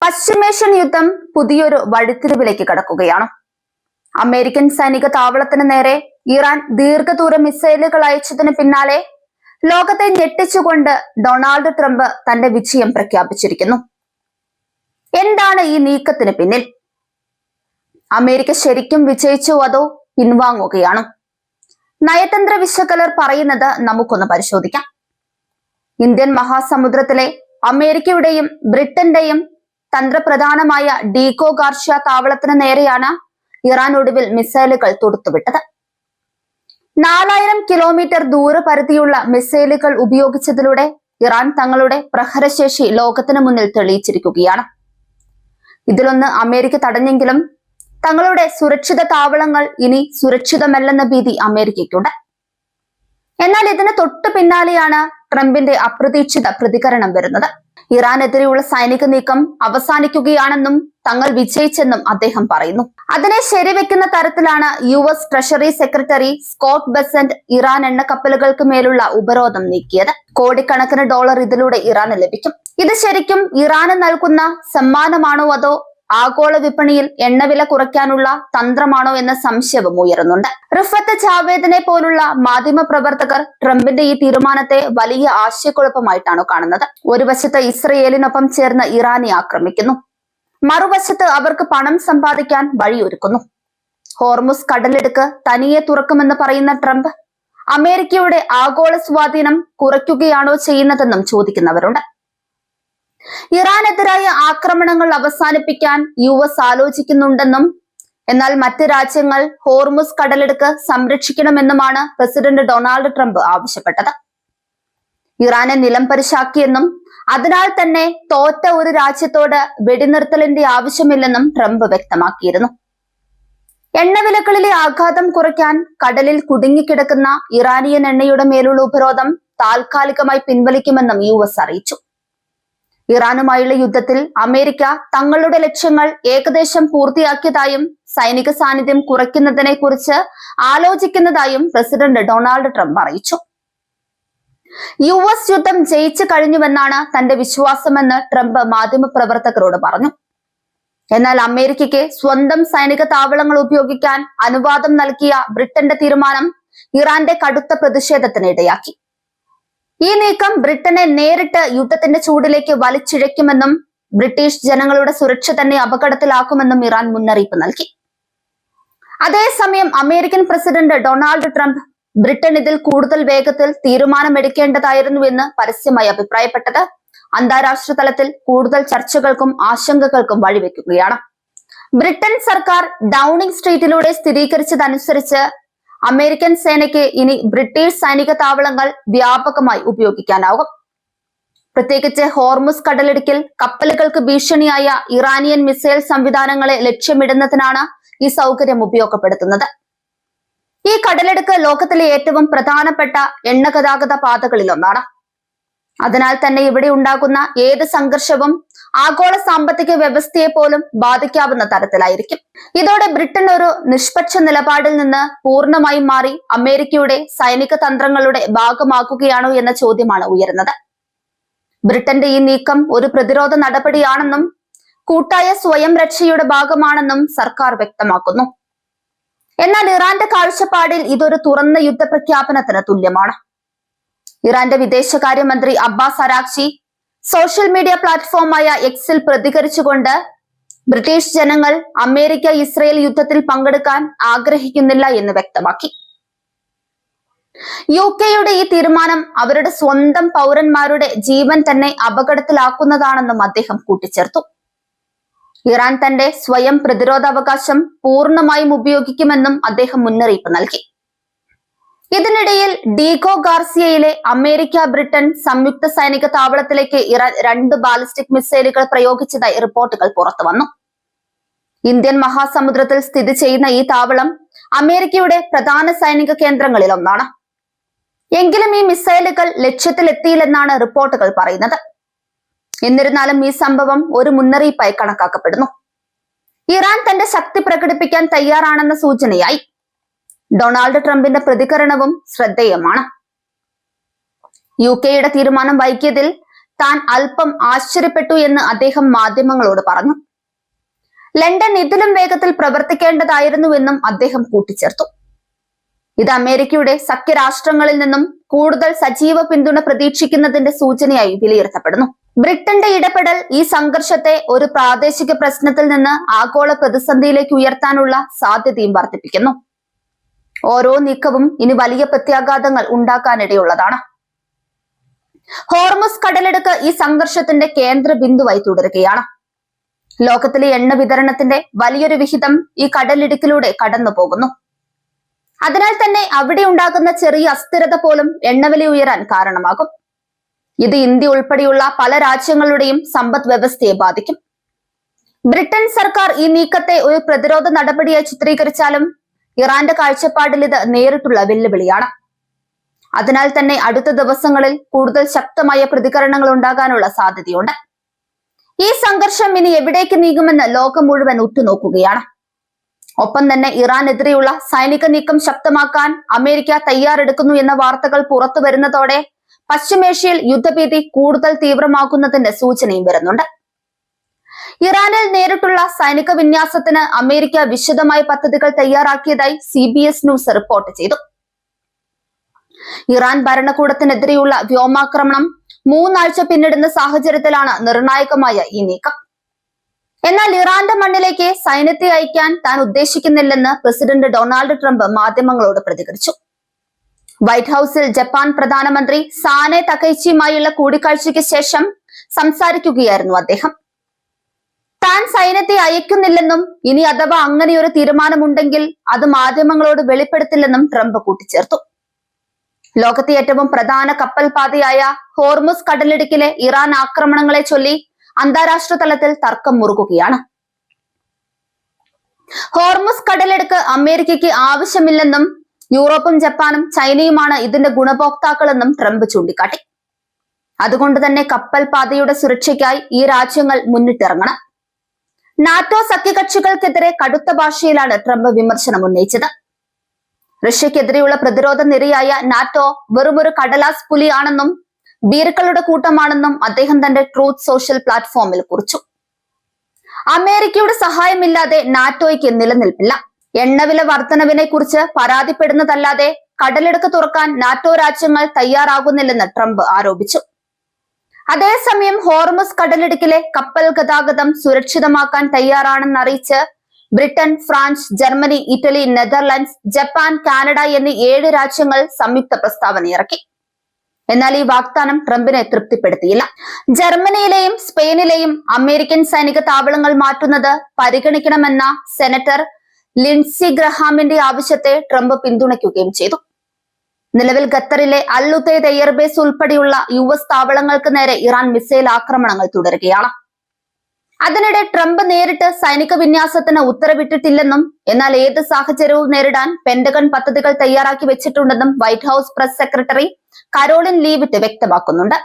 പശ്ചിമേഷ്യൻ യുദ്ധം പുതിയൊരു വഴിത്തിരിവിലേക്ക് കടക്കുകയാണ്. അമേരിക്കൻ സൈനിക താവളത്തിന് നേരെ ഇറാൻ ദീർഘദൂര മിസൈലുകൾ അയച്ചതിന് പിന്നാലെ ലോകത്തെ ഞെട്ടിച്ചുകൊണ്ട് ഡൊണാൾഡ് ട്രംപ് തന്റെ വിജയം പ്രഖ്യാപിച്ചിരിക്കുന്നു. എന്താണ് ഈ നീക്കത്തിന് പിന്നിൽ? അമേരിക്ക ശരിക്കും വിജയിച്ചോ അതോ പിൻവാങ്ങുകയാണോ? നയതന്ത്ര വിശകലർ പറയുന്നത് നമുക്കൊന്ന് പരിശോധിക്കാം. ഇന്ത്യൻ മഹാസമുദ്രത്തിലെ അമേരിക്കയുടെയും ബ്രിട്ടന്റെയും തന്ത്രപ്രധാനമായ ഡീകോ ഗാർഷ്യ താവളത്തിന് നേരെയാണ് ഇറാൻ ഒടുവിൽ മിസൈലുകൾ തൊടുത്തുവിട്ടത്. 4000 കിലോമീറ്റർ ദൂരപരിധിയുള്ള മിസൈലുകൾ ഉപയോഗിച്ചതിലൂടെ ഇറാൻ തങ്ങളുടെ പ്രഹരശേഷി ലോകത്തിന് മുന്നിൽ തെളിയിച്ചിരിക്കുകയാണ്. ഇതിലൊന്ന് അമേരിക്ക തടഞ്ഞെങ്കിലും തങ്ങളുടെ സുരക്ഷിത താവളങ്ങൾ ഇനി സുരക്ഷിതമല്ലെന്ന ഭീതി അമേരിക്കയ്ക്കുണ്ട്. എന്നാൽ ഇതിന് തൊട്ടു പിന്നാലെയാണ് ട്രംപിന്റെ അപ്രതീക്ഷിത പ്രതികരണം വരുന്നത്. ഇറാനെതിരെയുള്ള സൈനിക നീക്കം അവസാനിക്കുകയാണെന്നും തങ്ങൾ വിജയിച്ചെന്നും അദ്ദേഹം പറയുന്നു. അതിനെ ശരിവെക്കുന്ന തരത്തിലാണ് US treasury secretary Scott Bessent Iran എണ്ണക്കപ്പലുകൾക്ക് മേലുള്ള ഉപരോധം നീക്കിയത്. കോടിക്കണക്കിന് ഡോളർ ഇതിലൂടെ ഇറാന് ലഭിക്കും. ഇത് ശരിക്കും ഇറാന് നൽകുന്ന സമ്മാനമാണോ അതോ ആഗോള വിപണിയിൽ എണ്ണവില കുറയ്ക്കാനുള്ള തന്ത്രമാണോ എന്ന സംശയവും ഉയരുന്നുണ്ട്. റിഫത്ത് ജാവേദിനെ പോലുള്ള മാധ്യമ പ്രവർത്തകർ ട്രംപിന്റെ ഈ തീരുമാനത്തെ വലിയ ആശയക്കുഴപ്പമായിട്ടാണ് കാണുന്നത്. ഒരു വശത്ത് ഇസ്രയേലിനൊപ്പം ചേർന്ന് ഇറാനെ ആക്രമിക്കുന്നു, മറുവശത്ത് അവർക്ക് പണം സമ്പാദിക്കാൻ വഴിയൊരുക്കുന്നു. ഹോർമുസ് കടലിടുക്ക് തനിയെ തുറക്കുമെന്ന് പറയുന്ന ട്രംപ് അമേരിക്കയുടെ ആഗോള സ്വാധീനം കുറയ്ക്കുകയാണോ ചെയ്യുന്നതെന്നും ചോദിക്കുന്നവരുണ്ട്. ഇറാനെതിരായ ആക്രമണങ്ങൾ അവസാനിപ്പിക്കാൻ US ആലോചിക്കുന്നുണ്ടെന്നും എന്നാൽ മറ്റ് രാജ്യങ്ങൾ ഹോർമുസ് കടലിടുക്ക് സംരക്ഷിക്കണമെന്നുമാണ് പ്രസിഡന്റ് ഡൊണാൾഡ് ട്രംപ് ആവശ്യപ്പെട്ടത്. ഇറാനെ നിലംപരിശാക്കിയെന്നും അതിനാൽ തന്നെ തോറ്റ ഒരു രാജ്യത്തോട് വെടിനിർത്തലിന്റെ ആവശ്യമില്ലെന്നും ട്രംപ് വ്യക്തമാക്കിയിരുന്നു. എണ്ണവിലകളിലെ ആഘാതം കുറയ്ക്കാൻ കടലിൽ കുടുങ്ങിക്കിടക്കുന്ന ഇറാനിയൻ എണ്ണയുടെ മേലുള്ള ഉപരോധം താൽക്കാലികമായി പിൻവലിക്കുമെന്നും US അറിയിച്ചു. ഇറാനുമായുള്ള യുദ്ധത്തിൽ അമേരിക്ക തങ്ങളുടെ ലക്ഷ്യങ്ങൾ ഏകദേശം പൂർത്തിയാക്കിയതായും സൈനിക സാന്നിധ്യം കുറയ്ക്കുന്നതിനെ കുറിച്ച് ആലോചിക്കുന്നതായും പ്രസിഡന്റ് ഡൊണാൾഡ് ട്രംപ് അറിയിച്ചു. US യുദ്ധം ജയിച്ചു കഴിഞ്ഞുവെന്നാണ് തന്റെ വിശ്വാസമെന്ന് ട്രംപ് മാധ്യമപ്രവർത്തകരോട് പറഞ്ഞു. എന്നാൽ അമേരിക്കയ്ക്ക് സ്വന്തം സൈനിക താവളങ്ങൾ ഉപയോഗിക്കാൻ അനുവാദം നൽകിയ ബ്രിട്ടന്റെ തീരുമാനം ഇറാന്റെ കടുത്ത പ്രതിഷേധത്തിന് ഇടയാക്കി. ഈ നീക്കം ബ്രിട്ടനെ നേരിട്ട് യുദ്ധത്തിന്റെ ചൂടിലേക്ക് വലിച്ചിഴയ്ക്കുമെന്നും ബ്രിട്ടീഷ് ജനങ്ങളുടെ സുരക്ഷ തന്നെ അപകടത്തിലാക്കുമെന്നും ഇറാൻ മുന്നറിയിപ്പ് നൽകി. അതേസമയം American president Donald Trump Britain ഇതിൽ കൂടുതൽ വേഗത്തിൽ തീരുമാനമെടുക്കേണ്ടതായിരുന്നുവെന്ന് പരസ്യമായി അഭിപ്രായപ്പെട്ടത് അന്താരാഷ്ട്ര തലത്തിൽ കൂടുതൽ ചർച്ചകൾക്കും ആശങ്കകൾക്കും വഴിവെക്കുകയാണ്. ബ്രിട്ടൻ സർക്കാർ ഡൌണിംഗ് സ്ട്രീറ്റിലൂടെ സ്ഥിരീകരിച്ചതനുസരിച്ച് അമേരിക്കൻ സേനയ്ക്ക് ഇനി ബ്രിട്ടീഷ് സൈനിക താവളങ്ങൾ വ്യാപകമായി ഉപയോഗിക്കാനാകും. പ്രത്യേകിച്ച് ഹോർമുസ് കടലിടുക്കിൽ കപ്പലുകൾക്ക് ഭീഷണിയായ ഇറാനിയൻ മിസൈൽ സംവിധാനങ്ങളെ ലക്ഷ്യമിടുന്നതിനാണ് ഈ സൗകര്യം ഉപയോഗപ്പെടുത്തുന്നത്. ഈ കടലിടുക്ക് ലോകത്തിലെ ഏറ്റവും പ്രധാനപ്പെട്ട എണ്ണ ഗതാഗത പാതകളിലൊന്നാണ്. അതിനാൽ തന്നെ ഇവിടെ ഉണ്ടാകുന്ന ഏത് സംഘർഷവും ആഗോള സാമ്പത്തിക വ്യവസ്ഥയെ പോലും ബാധിക്കാവുന്ന തരത്തിലായിരിക്കും. ഇതോടെ ബ്രിട്ടൻ ഒരു നിഷ്പക്ഷ നിലപാടിൽ നിന്ന് പൂർണ്ണമായും മാറി അമേരിക്കയുടെ സൈനിക തന്ത്രങ്ങളുടെ ഭാഗമാക്കുകയാണോ എന്ന ചോദ്യമാണ് ഉയരുന്നത്. ബ്രിട്ടന്റെ ഈ നീക്കം ഒരു പ്രതിരോധ നടപടിയാണെന്നും കൂട്ടായ സ്വയം രക്ഷയുടെ ഭാഗമാണെന്നും സർക്കാർ വ്യക്തമാക്കുന്നു. എന്നാൽ ഇറാന്റെ കാഴ്ചപ്പാടിൽ ഇതൊരു തുറന്ന യുദ്ധപ്രഖ്യാപനത്തിന് തുല്യമാണ്. ഇറാന്റെ വിദേശകാര്യമന്ത്രി അബ്ബാസ് അരാഗ്ചി സോഷ്യൽ മീഡിയ പ്ലാറ്റ്ഫോമായ എക്സിൽ പ്രതികരിച്ചുകൊണ്ട് ബ്രിട്ടീഷ് ജനങ്ങൾ അമേരിക്ക ഇസ്രയേൽ യുദ്ധത്തിൽ പങ്കെടുക്കാൻ ആഗ്രഹിക്കുന്നില്ല എന്ന് വ്യക്തമാക്കി. UK ഈ തീരുമാനം അവരുടെ സ്വന്തം പൗരന്മാരുടെ ജീവൻ തന്നെ അപകടത്തിലാക്കുന്നതാണെന്നും അദ്ദേഹം കൂട്ടിച്ചേർത്തു. ഇറാൻ തന്റെ സ്വയം പ്രതിരോധാവകാശം പൂർണ്ണമായും ഉപയോഗിക്കുമെന്നും അദ്ദേഹം മുന്നറിയിപ്പ് നൽകി. ഇതിനിടയിൽ ഡീകോ ഗാർസിയയിലെ അമേരിക്ക ബ്രിട്ടൻ സംയുക്ത സൈനിക താവളത്തിലേക്ക് ഇറാൻ 2 ബാലിസ്റ്റിക് മിസൈലുകൾ പ്രയോഗിച്ചതായി റിപ്പോർട്ടുകൾ പുറത്തു വന്നു. ഇന്ത്യൻ മഹാസമുദ്രത്തിൽ സ്ഥിതി ചെയ്യുന്ന ഈ താവളം അമേരിക്കയുടെ പ്രധാന സൈനിക കേന്ദ്രങ്ങളിൽ ഒന്നാണ്. എങ്കിലും ഈ മിസൈലുകൾ ലക്ഷ്യത്തിലെത്തിയില്ലെന്നാണ് റിപ്പോർട്ടുകൾ പറയുന്നത്. എന്നിരുന്നാലും ഈ സംഭവം ഒരു മുന്നറിയിപ്പായി കണക്കാക്കപ്പെടുന്നു. ഇറാൻ തന്റെ ശക്തി പ്രകടിപ്പിക്കാൻ തയ്യാറാണെന്ന സൂചനയായി ഡൊണാൾഡ് ട്രംപിന്റെ പ്രതികരണവും ശ്രദ്ധേയമാണ്. UK തീരുമാനം വൈകിയതിൽ താൻ അല്പം ആശ്ചര്യപ്പെട്ടു എന്ന് അദ്ദേഹം മാധ്യമങ്ങളോട് പറഞ്ഞു. ലണ്ടൻ ഇതിലും വേഗത്തിൽ പ്രവർത്തിക്കേണ്ടതായിരുന്നുവെന്നും അദ്ദേഹം കൂട്ടിച്ചേർത്തു. ഇത് അമേരിക്കയുടെ സഖ്യരാഷ്ട്രങ്ങളിൽ നിന്നും കൂടുതൽ സജീവ പിന്തുണ പ്രതീക്ഷിക്കുന്നതിന്റെ സൂചനയായി വിലയിരുത്തപ്പെടുന്നു. ബ്രിട്ടന്റെ ഇടപെടൽ ഈ സംഘർഷത്തെ ഒരു പ്രാദേശിക പ്രശ്നത്തിൽ നിന്ന് ആഗോള പ്രതിസന്ധിയിലേക്ക് ഉയർത്താനുള്ള സാധ്യതയും വർദ്ധിപ്പിക്കുന്നു. ഓരോ നീക്കവും ഇനി വലിയ പ്രത്യാഘാതങ്ങൾ ഉണ്ടാക്കാനിടയുള്ളതാണ്. ഹോർമുസ് കടലിടുക്ക് ഈ സംഘർഷത്തിന്റെ കേന്ദ്ര ബിന്ദുവായി തുടരുകയാണ്. ലോകത്തിലെ എണ്ണ വിതരണത്തിന്റെ വലിയൊരു വിഹിതം ഈ കടലിടുക്കിലൂടെ കടന്നു പോകുന്നു. അതിനാൽ തന്നെ അവിടെ ഉണ്ടാകുന്ന ചെറിയ അസ്ഥിരത പോലും എണ്ണവില ഉയരാൻ കാരണമാകും. ഇത് ഇന്ത്യ ഉൾപ്പെടെയുള്ള പല രാജ്യങ്ങളുടെയും സമ്പദ് വ്യവസ്ഥയെ ബാധിക്കും. ബ്രിട്ടൻ സർക്കാർ ഈ നീക്കത്തെ ഒരു പ്രതിരോധ നടപടിയായി ചിത്രീകരിച്ചാലും ഇറാന്റെ കാഴ്ചപ്പാടിൽ ഇത് നേരിട്ടുള്ള വെല്ലുവിളിയാണ്. അതിനാൽ തന്നെ അടുത്ത ദിവസങ്ങളിൽ കൂടുതൽ ശക്തമായ പ്രതികരണങ്ങൾ ഉണ്ടാകാനുള്ള സാധ്യതയുണ്ട്. ഈ സംഘർഷം ഇനി എവിടേക്ക് നീങ്ങുമെന്ന് ലോകം മുഴുവൻ ഉറ്റുനോക്കുകയാണ്. ഒപ്പം തന്നെ ഇറാനെതിരെയുള്ള സൈനിക നീക്കം ശക്തമാക്കാൻ അമേരിക്ക തയ്യാറെടുക്കുന്നു എന്ന വാർത്തകൾ പുറത്തു വരുന്നതോടെ പശ്ചിമേഷ്യയിൽ യുദ്ധഭീതി കൂടുതൽ തീവ്രമാകുന്നതിന്റെ സൂചനയും വരുന്നുണ്ട്. ഇറാനിൽ നേരിട്ടുള്ള സൈനിക വിന്യാസത്തിന് അമേരിക്ക വിശദമായ പദ്ധതികൾ തയ്യാറാക്കിയതായി CBS ന്യൂസ് റിപ്പോർട്ട് ചെയ്തു. ഇറാൻ ഭരണകൂടത്തിനെതിരെയുള്ള വ്യോമാക്രമണം 3 ആഴ്ച പിന്നിടുന്ന സാഹചര്യത്തിലാണ് നിർണായകമായ ഈ നീക്കം. എന്നാൽ ഇറാന്റെ മണ്ണിലേക്ക് സൈന്യത്തെ അയക്കാൻ താൻ ഉദ്ദേശിക്കുന്നില്ലെന്ന് പ്രസിഡന്റ് ഡൊണാൾഡ് ട്രംപ് മാധ്യമങ്ങളോട് പ്രതികരിച്ചു. വൈറ്റ് ഹൌസിൽ ജപ്പാൻ പ്രധാനമന്ത്രി സാനെ തകൈച്ചിയുമായുള്ള കൂടിക്കാഴ്ചയ്ക്ക് ശേഷം സംസാരിക്കുകയായിരുന്നു അദ്ദേഹം. താൻ സൈന്യത്തെ അയക്കുന്നില്ലെന്നും ഇനി അഥവാ അങ്ങനെയൊരു തീരുമാനമുണ്ടെങ്കിൽ അത് മാധ്യമങ്ങളോട് വെളിപ്പെടുത്തില്ലെന്നും ട്രംപ് കൂട്ടിച്ചേർത്തു. ലോകത്തെ ഏറ്റവും പ്രധാന കപ്പൽ പാതയായ ഹോർമുസ് കടലിടുക്കിലെ ഇറാൻ ആക്രമണങ്ങളെ ചൊല്ലി അന്താരാഷ്ട്ര തലത്തിൽ തർക്കം മുറുകുകയാണ്. ഹോർമുസ് കടലിടുക്ക് അമേരിക്കയ്ക്ക് ആവശ്യമില്ലെന്നും യൂറോപ്പും ജപ്പാനും ചൈനയുമാണ് ഇതിന്റെ ഗുണഭോക്താക്കളെന്നും ട്രംപ് ചൂണ്ടിക്കാട്ടി. അതുകൊണ്ട് തന്നെ കപ്പൽ പാതയുടെ സുരക്ഷയ്ക്കായി ഈ രാജ്യങ്ങൾ മുന്നിട്ടിറങ്ങണം. നാറ്റോ സഖ്യകക്ഷികൾക്കെതിരെ കടുത്ത ഭാഷയിലാണ് ട്രംപ് വിമർശനം ഉന്നയിച്ചത്. റഷ്യക്കെതിരെയുള്ള പ്രതിരോധ നിരയായ നാറ്റോ വെറുമൊരു കടലാസ് പുലിയാണെന്നും ഭീരുക്കളുടെ കൂട്ടമാണെന്നും അദ്ദേഹം തന്റെ ട്രൂത്ത് സോഷ്യൽ പ്ലാറ്റ്ഫോമിൽ കുറിച്ചു. അമേരിക്കയുടെ സഹായമില്ലാതെ നാറ്റോയ്ക്ക് നിലനിൽപ്പില്ല. എണ്ണവില വർധനവിനെ കുറിച്ച് പരാതിപ്പെടുന്നതല്ലാതെ കടലിടുക്ക് തുറക്കാൻ നാറ്റോ രാജ്യങ്ങൾ തയ്യാറാകുന്നില്ലെന്ന് ട്രംപ് ആരോപിച്ചു. അതേസമയം ഹോർമുസ് കടലിടുക്കിലെ കപ്പൽ ഗതാഗതം സുരക്ഷിതമാക്കാൻ തയ്യാറാണെന്ന് അറിയിച്ച് Britain, France, Germany, Italy, Netherlands, Japan, Canada എന്നീ 7 രാജ്യങ്ങൾ സംയുക്ത പ്രസ്താവന ഇറക്കി. എന്നാൽ ഈ വാഗ്ദാനം ട്രംപിനെ തൃപ്തിപ്പെടുത്തിയില്ല. ജർമ്മനിയിലെയും സ്പെയിനിലെയും അമേരിക്കൻ സൈനിക താവളങ്ങൾ മാറ്റുന്നത് പരിഗണിക്കണമെന്ന സെനറ്റർ ലിൻസി ഗ്രഹാമിന്റെ ആവശ്യത്തെ ട്രംപ് പിന്തുണയ്ക്കുകയും ചെയ്തു. നിലവിൽ ഖത്തറിലെ അൽ ഉതൈദ് എയർബേസ് ഉൾപ്പെടെയുള്ള US താവളങ്ങൾക്ക് നേരെ ഇറാൻ മിസൈൽ ആക്രമണങ്ങൾ തുടരുകയാണ്. അതിനിടെ ട്രംപ് നേരിട്ട് സൈനിക വിന്യാസത്തിന് ഉത്തരവിട്ടിട്ടില്ലെന്നും എന്നാൽ ഏത് സാഹചര്യവും നേരിടാൻ പെന്റഗൺ പദ്ധതികൾ തയ്യാറാക്കി വെച്ചിട്ടുണ്ടെന്നും White House press secretary Karoline Leavitt വ്യക്തമാക്കുന്നുണ്ട്.